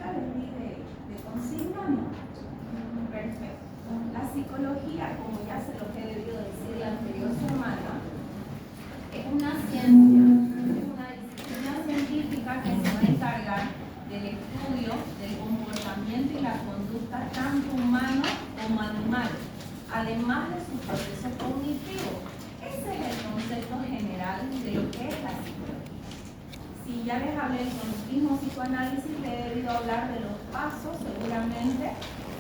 ya les di de consigna, ¿no? Perfecto. La psicología, como ya se lo he debido decir la anterior semana, es una ciencia, es una disciplina científica que se va a encargar del estudio del comportamiento y la conducta tanto humano como animal, además de su proceso cognitivo. Ese es el concepto general de lo que es la psicología. Si ya les hablé del cognitivismo psicoanálisis, le he debido hablar de los pasos, seguramente,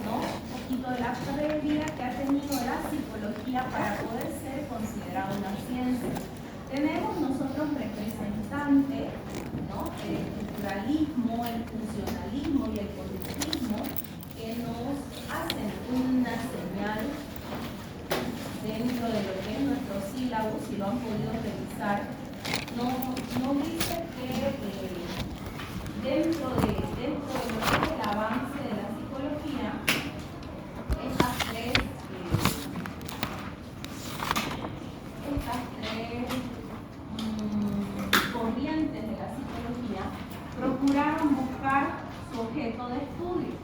¿no? Un poquito de la previa que ha tenido la psicología para poder ser considerada una ciencia. Tenemos nosotros representantes, ¿no? El estructuralismo, el funcionalismo y el cognitivismo que nos hacen una señal dentro de lo que es nuestro sílabo, si lo han podido revisar. No dice que dentro de lo que es el avance de la psicología, estas tres corrientes de la psicología procuraron buscar su objeto de estudio.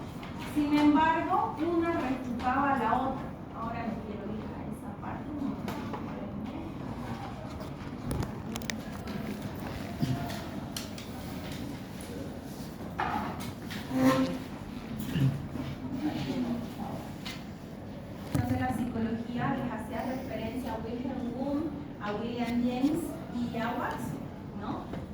Sin embargo, una refutaba a la otra. Ahora no quiero ir a esa parte. Entonces la psicología les hacía referencia a Wilhelm Wundt, a William James y a Watson, ¿no?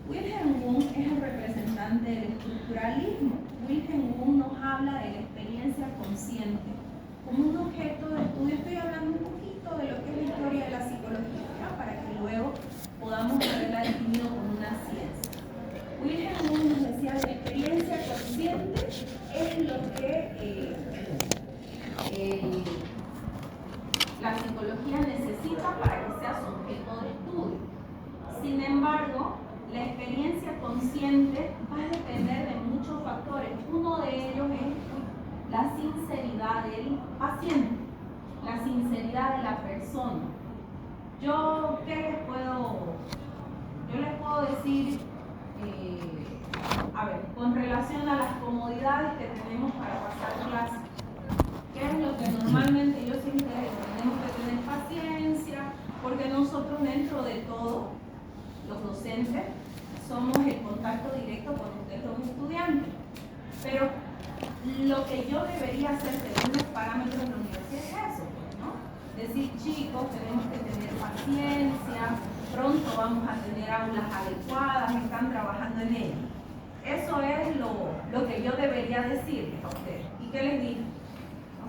Wilhelm Wundt es el representante del estructuralismo. Wilhelm Wundt nos habla de la experiencia consciente como un objeto de estudio. Estoy hablando un poquito de lo que es la historia de la psicología, ¿ya? Para que luego podamos haberla definido como una ciencia. Wilhelm Wundt nos decía que la experiencia consciente es lo que la psicología necesita para que sea su objeto de estudio. Sin embargo, la experiencia consciente va a depender de muchos factores. Uno de ellos es la sinceridad del paciente, la sinceridad de la persona. Yo les puedo decir, con relación a las comodidades que tenemos para pasar clases. ¿Qué es lo que normalmente yo siempre digo? Tenemos que tener paciencia, porque nosotros dentro de todo, los docentes, somos el contacto directo con ustedes los estudiantes. Pero lo que yo debería hacer según los parámetros de la universidad es eso, ¿no? Decir, chicos, tenemos que tener paciencia, pronto vamos a tener aulas adecuadas, están trabajando en ello. Eso es lo que yo debería decirles a ustedes. ¿Y qué les digo?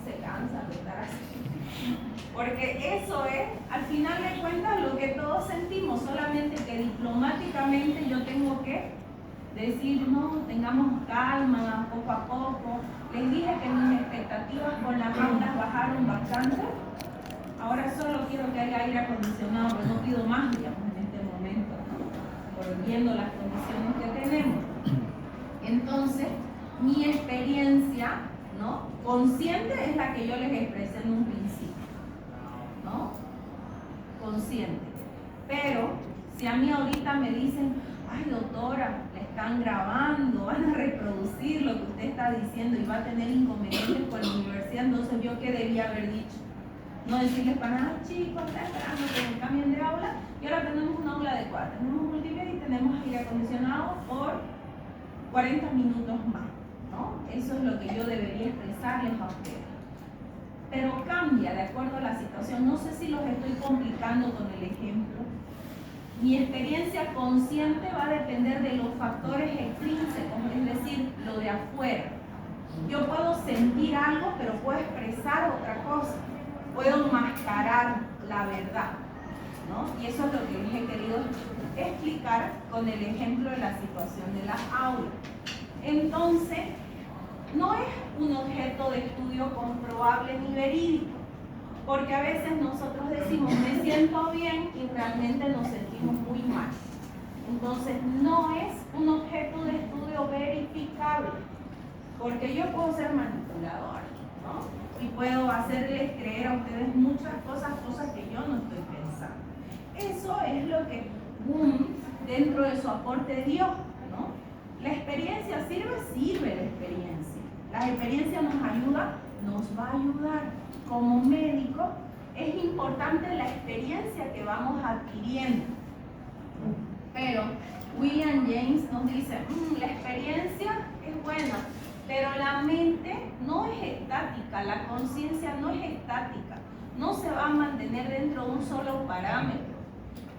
Se cansan de estar así, porque eso es, al final de cuentas, lo que todos sentimos, solamente que diplomáticamente yo tengo que decir, no, tengamos calma, poco a poco. Les dije que mis expectativas con las aulas bajaron bastante. Ahora solo quiero que haya aire acondicionado, pero no pido más, digamos, en este momento, ¿no? Por viendo las condiciones que tenemos. Entonces, mi experiencia, ¿no? Consciente es la que yo les expresé en un principio, ¿no? Consciente. Pero si a mí ahorita me dicen, ay doctora, la están grabando, van a reproducir lo que usted está diciendo y va a tener inconvenientes con la universidad, entonces yo qué debía haber dicho. No decirles para nada, chicos, está esperando que cambien de aula y ahora tenemos una aula adecuada, tenemos múltiples y tenemos aire acondicionado por 40 minutos más. ¿No? Eso es lo que yo debería expresarles a ustedes. Pero cambia de acuerdo a la situación. No sé si los estoy complicando con el ejemplo. Mi experiencia consciente va a depender de los factores extrínsecos, es decir, lo de afuera. Yo puedo sentir algo, pero puedo expresar otra cosa. Puedo mascarar la verdad, ¿no? Y eso es lo que les he querido explicar con el ejemplo de la situación de la aula. Entonces, no es un objeto de estudio comprobable ni verídico, porque a veces nosotros decimos, me siento bien y realmente nos sentimos muy mal. Entonces, no es un objeto de estudio verificable, porque yo puedo ser manipuladora, ¿no? Y puedo hacerles creer a ustedes muchas cosas que yo no estoy pensando. Eso es lo que Wundt, dentro de su aporte, dio, ¿no? La experiencia sirve sirve la experiencia. La experiencia nos ayuda, nos va a ayudar. Como médico, es importante la experiencia que vamos adquiriendo. Pero William James nos dice, la experiencia es buena, pero la mente no es estática, la conciencia no es estática, no se va a mantener dentro de un solo parámetro,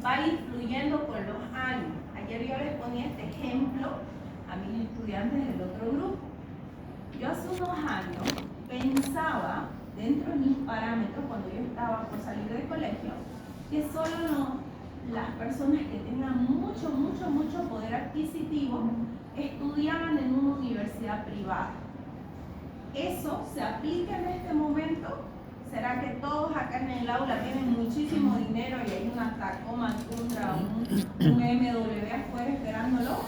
va a ir fluyendo con los años. Ayer yo les ponía este ejemplo a mis estudiantes del otro grupo. Yo hace unos años pensaba, dentro de mis parámetros, cuando yo estaba por salir del colegio, que solo las personas que tenían mucho poder adquisitivo estudiaban en una universidad privada. ¿Eso se aplica en este momento? ¿Será que todos acá en el aula tienen muchísimo dinero y hay una Tacoma, Tundra, un MW afuera esperándolo?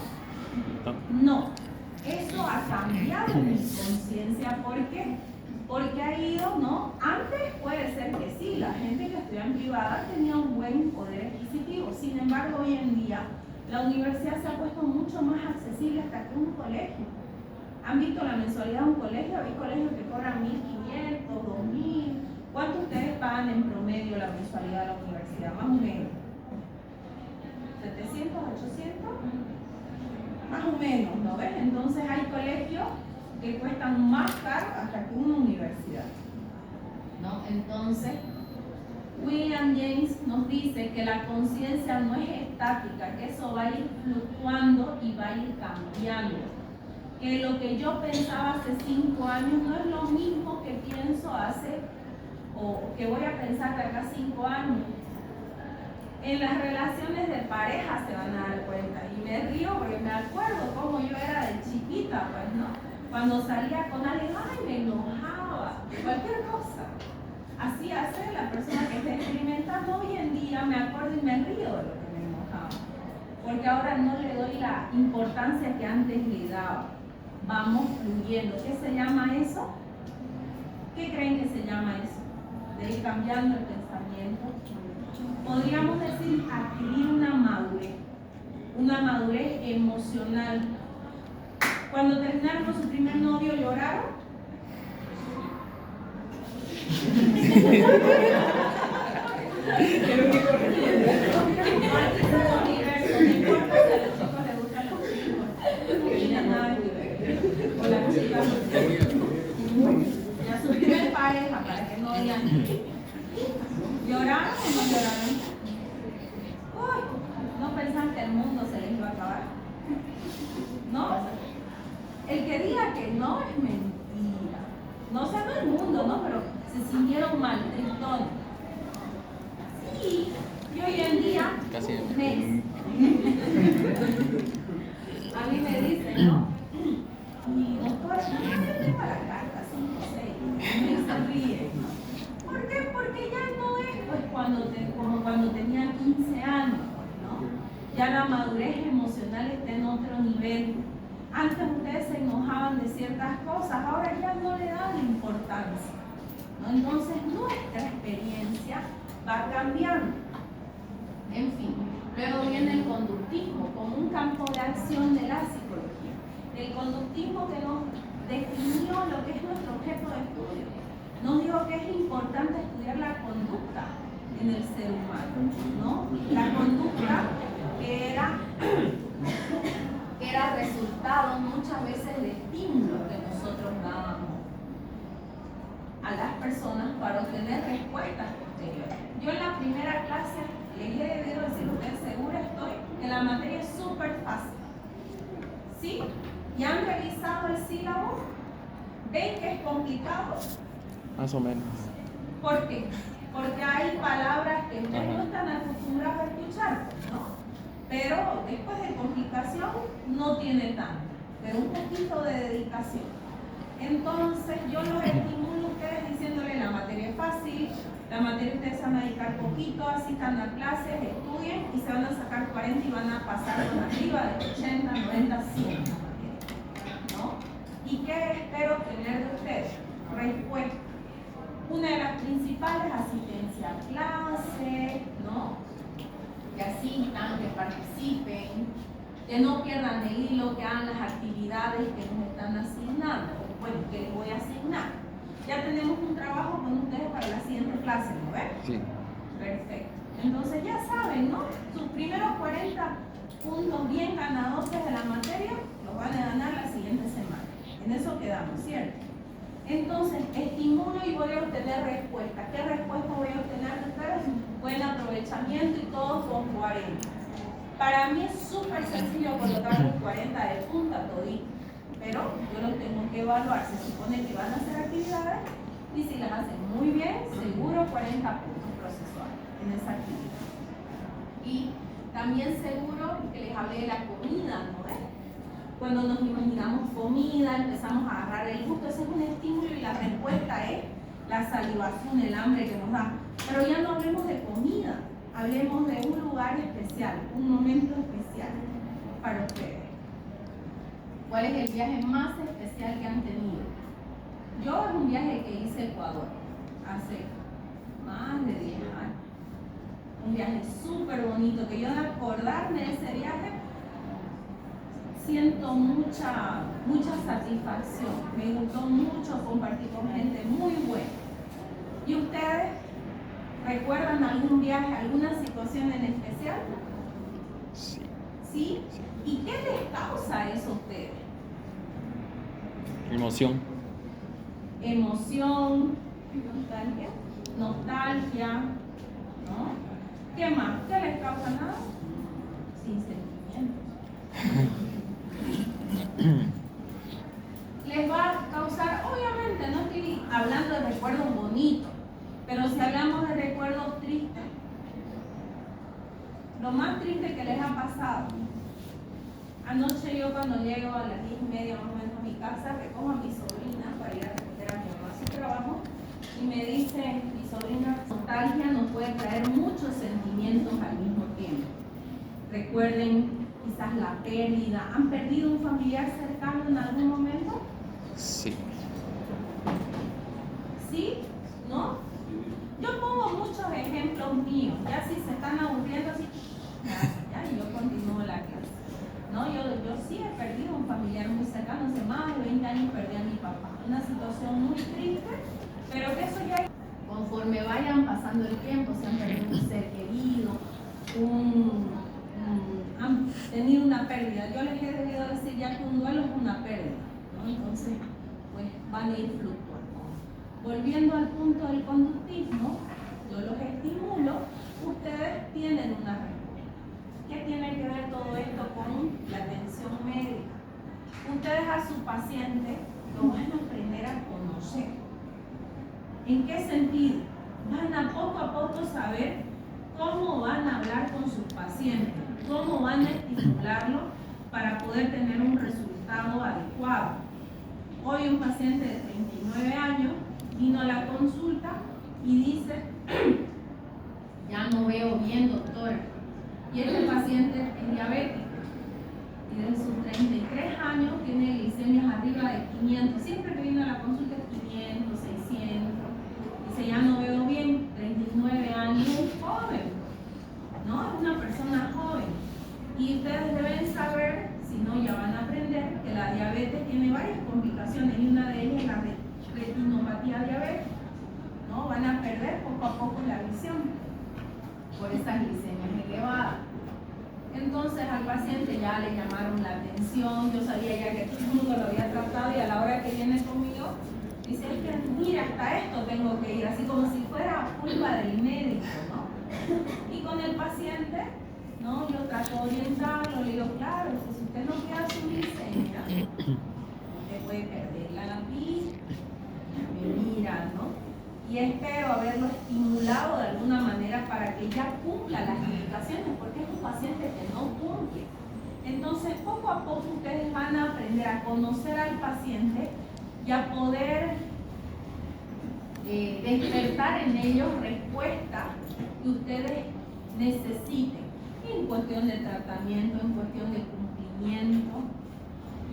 No. Eso ha cambiado mi conciencia. ¿Por qué? Porque ha ido, ¿no? Antes puede ser que sí, la gente que estudia en privada tenía un buen poder adquisitivo. Sin embargo, hoy en día la universidad se ha puesto mucho más accesible hasta que un colegio. ¿Han visto la mensualidad de un colegio? Hay colegios que cobran 1.500, 2.000. ¿Cuánto ustedes pagan en promedio la mensualidad de la universidad? Más o menos. ¿700, 800? Más o menos, ¿no ves? Entonces hay colegios que cuestan más caro hasta que una universidad, ¿no? Entonces, William James nos dice que la conciencia no es estática, que eso va a ir fluctuando y va a ir cambiando. Que lo que yo pensaba hace 5 años no es lo mismo que pienso hace, o que voy a pensar de acá 5 años. En las relaciones de pareja se van a dar cuenta. Y me río porque me acuerdo cómo yo era de chiquita, pues, ¿no? Cuando salía con alguien, ¡ay, me enojaba! Cualquier cosa. Así hace la persona que está experimentando hoy en día, me acuerdo y me río de lo que me enojaba. Porque ahora no le doy la importancia que antes le daba. Vamos fluyendo. ¿Qué se llama eso? ¿Qué creen que se llama eso? De ir cambiando el pensamiento. Podríamos decir adquirir una madurez emocional. Cuando terminaron con su primer novio, ¿lloraron? Pero qué corriente. No importa si a los chicos les gustan los chicos, no tiene nada que ver. O las chicas. Ya su primer pareja, para que no digan. ¿Lloraron o no lloraron? Uy, no pensaban que el mundo se les iba a acabar. ¿No? El que diga que no es mentira. No sé, no el mundo, ¿no? Pero se sintieron mal, tristones. Sí, y hoy en día, a mí me dicen, ¿no? Y doctora, no tengo la carta 5 6. Y me se ríe, ¿no? ¿Por qué? Porque ya no es pues como cuando tenía 15 años, ¿no? Ya la madurez emocional está en otro nivel. Antes ustedes se enojaban de ciertas cosas, ahora ya no le dan importancia, ¿no? Entonces nuestra experiencia va cambiando. En fin, luego viene el conductismo como un campo de acción de la psicología. El conductismo que nos definió lo que es nuestro objeto de estudio. Nos dijo que es importante estudiar la conducta en el ser humano, ¿no? La conducta que era resultado muchas veces de estímulos que nosotros dábamos a las personas para obtener respuestas posteriores. Yo en la primera clase les he debido decir a ustedes, segura estoy que la materia es súper fácil. ¿Sí? ¿Y han revisado el sílabo? ¿Ven que es complicado? Más o menos. ¿Por qué? Porque hay palabras que ustedes no están acostumbrados a escuchar, ¿no? Pero después de complicación no tiene tanto, pero un poquito de dedicación. Entonces yo los estimulo a ustedes diciéndole la materia es fácil, la materia ustedes van a dedicar poquito, asistan a clases, estudien y se van a sacar 40 y van a pasar con arriba de 80, 90, 100, ¿no? ¿Y qué espero tener de ustedes? Respuesta. Una de las principales, asistencia a clase, ¿no? Que asistan, que participen, que no pierdan el hilo, que hagan las actividades actividades que nos están asignando, bueno, que les voy a asignar. Ya tenemos un trabajo con ustedes para la siguiente clase, ¿no ven? Sí. Perfecto. Entonces ya saben, ¿no? Sus primeros 40 puntos bien ganadores de la materia los van a ganar la siguiente semana. En eso quedamos, ¿cierto? Entonces, estimulo y voy a obtener respuesta. ¿Qué respuesta voy a obtener de ustedes? Buen aprovechamiento y todos con 40. Para mí es súper sencillo colocar los 40 de punta todito, pero yo los tengo que evaluar. Se supone que van a hacer actividades y si las hacen muy bien, seguro 40 puntos procesuales en esa actividad. Y también seguro que les hablé de la comida, ¿no ves? Cuando nos imaginamos comida, empezamos a agarrar el gusto, ese es un estímulo y la respuesta es la salivación, el hambre que nos da. Pero ya no hablemos de comida, hablemos de un lugar especial, un momento especial para ustedes. ¿Cuál es el viaje más especial que han tenido? Yo es un viaje que hice a Ecuador hace más de 10 años. Un viaje súper bonito, que yo de acordarme de ese viaje siento mucha satisfacción. Me gustó mucho compartir con gente muy buena. ¿Y ustedes recuerdan algún viaje, alguna situación en especial? Sí. ¿Sí? ¿Y qué les causa eso a ustedes? Emoción. Emoción, nostalgia, ¿no? ¿Qué más? ¿Qué les causa nada? Sin sentimientos. Les va a causar, obviamente, no estoy hablando de recuerdos bonitos, pero si hablamos de recuerdos tristes, lo más triste que les ha pasado. Anoche yo cuando llego a las 10:30 más o menos a mi casa, recojo a mi sobrina para ir a recoger a mi mamá a su trabajo y me dice mi sobrina, nostalgia nos puede traer muchos sentimientos al mismo tiempo. Recuerden quizás la pérdida. ¿Han perdido un familiar cercano en algún momento? Sí. ¿Sí? ¿No? Yo pongo muchos ejemplos míos. Ya si se están aburriendo, así, ya, y yo continúo la clase. ¿No? Yo sí he perdido un familiar muy cercano. Hace más de 20 años perdí a mi papá. Una situación muy triste, pero que eso ya, conforme vayan pasando el tiempo, se han perdido un ser querido, han tenido una pérdida. Yo les he debido decir ya que un duelo es una pérdida, ¿no? Entonces, pues van a ir fluctuando. Volviendo al punto del conductismo, yo los estimulo, ustedes tienen una respuesta. ¿Qué tiene que ver todo esto con la atención médica? Ustedes a su paciente lo van a aprender a conocer. ¿En qué sentido? Van a poco saber cómo van a hablar con sus pacientes, cómo van a estimularlo para poder tener un resultado adecuado. Hoy un paciente de 39 años vino a la consulta y dice, ya no veo bien, doctora. Y este paciente es diabético y desde sus 33 años tiene glicemias arriba de 500. Siempre que viene a la consulta es 500, 600. Dice, ya no veo bien, 39 años, joven, ¿no? Es una persona joven. Y ustedes deben saber, si no ya van a aprender, que la diabetes tiene varias complicaciones y una de ellas es la retinopatía diabética, ¿no? Van a perder poco a poco la visión por esas glicemias elevadas. Entonces al paciente ya le llamaron la atención, yo sabía ya que todo el mundo lo había tratado y a la hora que viene conmigo, dice, es que mira, hasta esto tengo que ir, así como si fuera culpa del médico, ¿no? Y con el paciente, ¿no? Yo trato de orientarlo, le digo, claro, si usted no queda su glicemia, usted puede perder la vista, me mira, ¿no? Y espero haberlo estimulado de alguna manera para que ya cumpla las indicaciones, porque es un paciente que no cumple. Entonces, poco a poco ustedes van a aprender a conocer al paciente y a poder despertar en ellos respuestas que ustedes necesiten en cuestión de tratamiento, en cuestión de cumplimiento.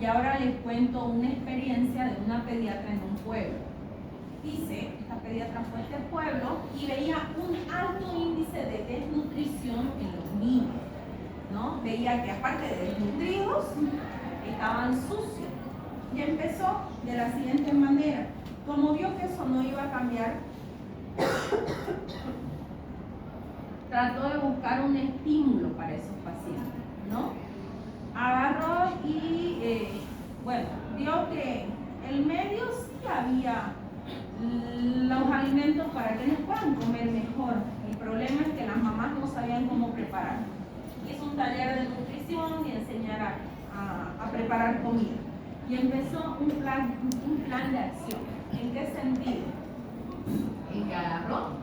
Y ahora les cuento una experiencia de una pediatra en un pueblo. Dice, esta pediatra fue a este pueblo y veía un alto índice de desnutrición en los niños, ¿no? Veía que aparte de desnutridos, estaban sucios. Y empezó de la siguiente manera. Como vio que eso no iba a cambiar, trató de buscar un estímulo para esos pacientes, ¿no? Agarró y, vio que el medio sí había los alimentos para que ellos puedan comer mejor. El problema es que las mamás no sabían cómo preparar. Hizo un taller de nutrición y enseñar a preparar comida. Y empezó un plan de acción. ¿En qué sentido? En que agarró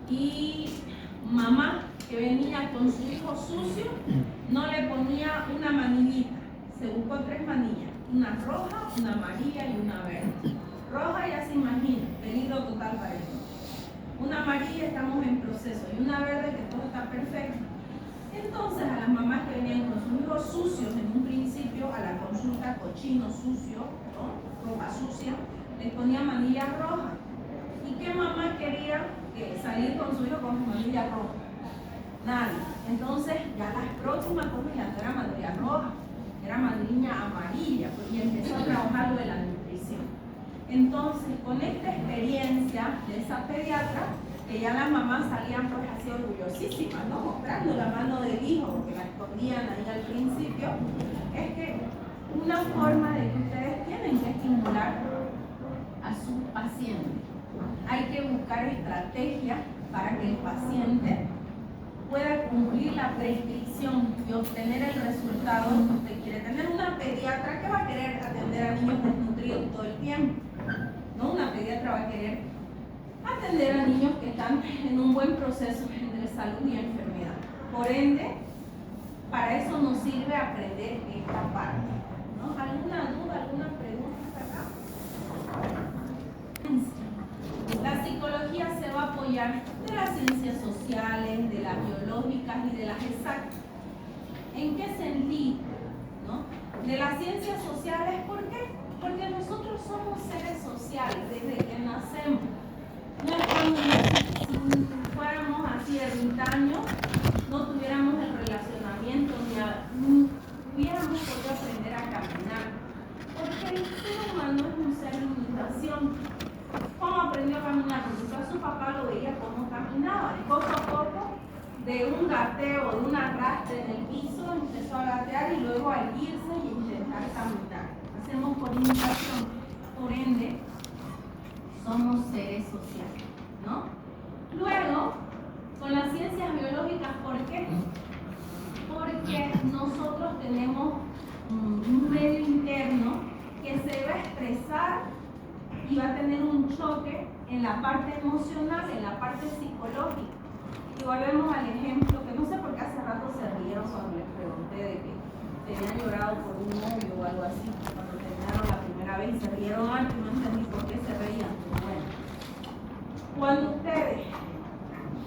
y mamá que venía con su hijo sucio no le ponía una manillita. Se buscó 3 manillas, una roja, una amarilla y una verde. Roja ya se imagina, peligro total para ellos. Una amarilla estamos en proceso y una verde que todo está perfecto. Entonces a las mamás que venían con sus hijos sucios en un principio a la consulta, cochino sucio, ¿no? Ropa sucia, les ponía manilla roja. ¿Y qué mamá quería salir con su hijo con su manilla roja? Nadie. Entonces ya las próximas cosas ya no era manilla roja, era manilla amarilla, y empezó a trabajar lo de la nutrición. Entonces, con esta experiencia de esa pediatra, que ya las mamás salían pues así orgullosísimas, ¿no? Mostrando la mano del hijo, porque la escondían ahí al principio, es que una forma de que ustedes tienen que estimular a su paciente. Hay que buscar estrategias para que el paciente pueda cumplir la prescripción y obtener el resultado que usted quiere. Tener una pediatra que va a querer atender a niños desnutridos todo el tiempo. ¿No? Una pediatra va a querer atender a niños que están en un buen proceso entre salud y enfermedad. Por ende, para eso nos sirve aprender esta parte, ¿no? ¿Alguna duda, alguna pregunta hasta acá? La psicología se va a apoyar de las ciencias sociales, de las biológicas y de las exactas. ¿En qué sentido? ¿No? De las ciencias sociales, ¿por qué? Porque nosotros somos seres sociales desde que nacemos. No es como si fuéramos así ermitaños, no tuviéramos el relacionamiento ni hubiéramos podido aprender a caminar. Porque el ser humano es un ser de imitación. ¿Cómo aprendió a caminar? Porque a su papá lo veía cómo caminaba. Y poco a poco, de un gateo, de un arrastre en el piso, empezó a gatear y luego a irse y intentar caminar. Hacemos por imitación. Por ende, somos seres sociales, ¿no? Luego, con las ciencias biológicas, ¿por qué? Porque nosotros tenemos un medio interno que se va a expresar y va a tener un choque en la parte emocional, en la parte psicológica. Y volvemos al ejemplo, que no sé por qué hace rato se rieron cuando les pregunté de que tenían llorado por un novio o algo así, cuando terminaron la primera vez y se rieron antes, no entendí por qué se reían. Bueno, cuando ustedes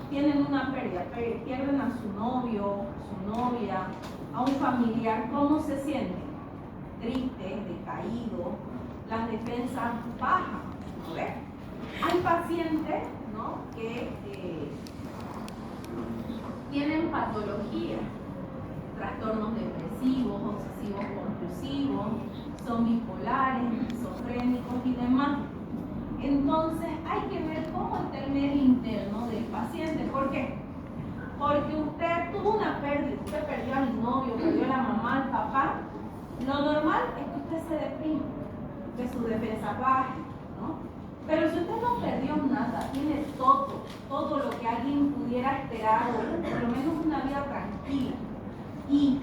tienen una pérdida, pierden a su novio, su novia, a un familiar, ¿cómo se sienten? Tristes, decaídos, las defensas bajan, ¿no ves? Hay pacientes, ¿no?, que tienen patologías, trastornos depresivos, obsesivos compulsivos, son bipolares, esquizofrénicos y demás. Entonces hay que ver cómo está el medio interno del paciente. ¿Por qué? Porque usted tuvo una pérdida, usted perdió al novio, perdió a la mamá, al papá. Lo normal es que usted se deprime, que su defensa baje, ¿no? Pero si usted no perdió nada, tiene todo lo que alguien pudiera esperar, o por lo menos una vida tranquila, y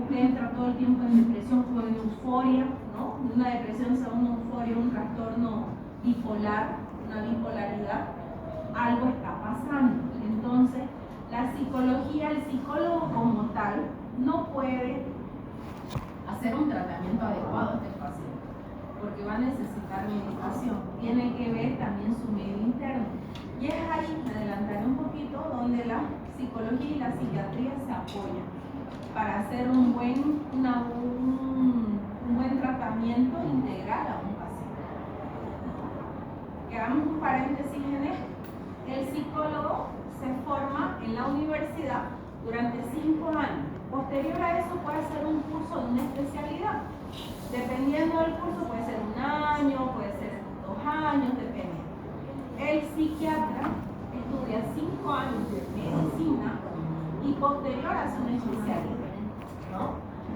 usted entra todo el tiempo en depresión o en euforia, ¿no? Una depresión se va a una euforia, un trastorno bipolar, una bipolaridad, algo está pasando. Entonces, la psicología, el psicólogo como tal, no puede hacer un tratamiento adecuado a este paciente, porque va a necesitar medicación. Tiene que ver también su medio interno. Y es ahí, me adelantaré un poquito, donde la psicología y la psiquiatría se apoyan para hacer un buen tratamiento integral a un paciente. Que hagamos un paréntesis en esto. El psicólogo se forma en la universidad durante 5 años. Posterior a eso puede ser un curso de una especialidad. Dependiendo del curso puede ser 1 año, puede ser 2 años, depende. El psiquiatra estudia 5 años de medicina y posterior hace una especialidad, ¿no?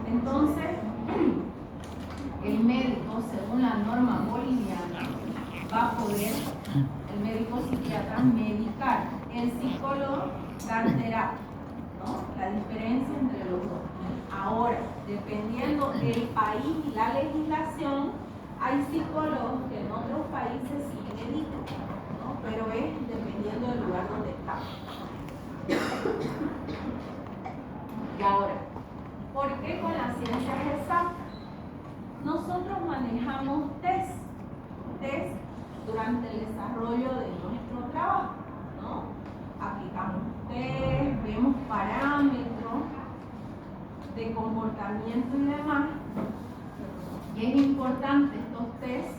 Entonces, el médico, según la norma boliviana, va a poder, el médico psiquiatra, medicar, el psicólogo dar terapia, ¿no? La diferencia entre los dos. Ahora, dependiendo del país y la legislación, hay psicólogos que en otros países sí medican, ¿no? Pero es dependiendo del lugar donde está. Y ahora, ¿por qué con las ciencias exactas? Nosotros manejamos test durante el desarrollo de nuestro trabajo, ¿no? Aplicamos test, vemos parámetros de comportamiento y demás. Y es importante estos test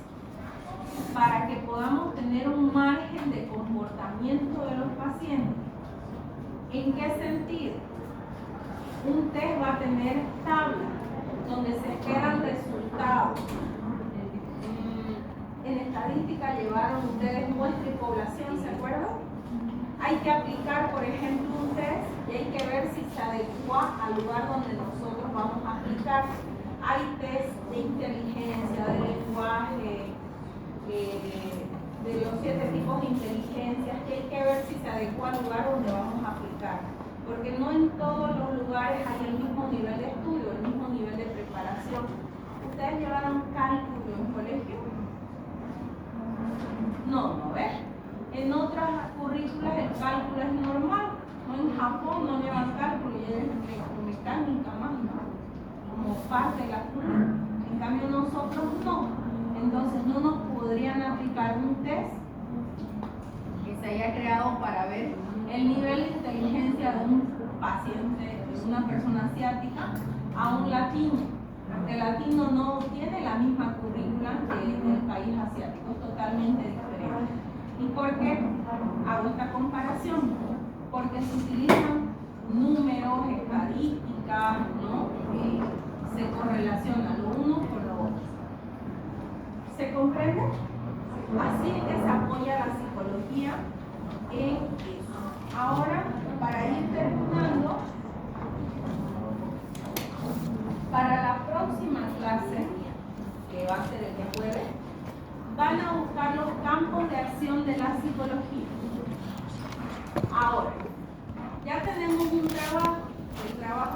para que podamos tener un margen de comportamiento de los pacientes. ¿En qué sentido? Un test va a tener tablas donde se esperan resultados. En estadística llevaron ustedes muestra y población, ¿se acuerdan? Hay que aplicar, por ejemplo, un test y hay que ver si se adecua al lugar donde nosotros vamos a aplicar. Hay test de inteligencia, de lenguaje, de los 7 tipos de inteligencias, que hay que ver si se adecua al lugar donde vamos a aplicar. Porque no en todos los lugares hay el mismo nivel de estudio, el mismo nivel de preparación. ¿Ustedes llevaron cálculo en colegio? No ves. En otras currículas el cálculo es normal. No, en Japón no llevan cálculo, llevan electromecánica más, ¿no? Como parte de la currícula. En cambio nosotros no. Entonces no nos podrían aplicar un test que se haya creado para ver el nivel de inteligencia de un paciente, de una persona asiática, a un latino. El latino no tiene la misma currícula que en el país asiático, es totalmente diferente. ¿Y por qué hago esta comparación? Porque se utilizan números, estadísticas, ¿no? Se correlaciona lo uno con lo otro. ¿Se comprende? Así es que se apoya la psicología en eso. Ahora, para ir terminando, para la próxima clase, que va a ser el día jueves, van a buscar los campos de acción de la psicología. Ahora, ya tenemos un trabajo, el trabajo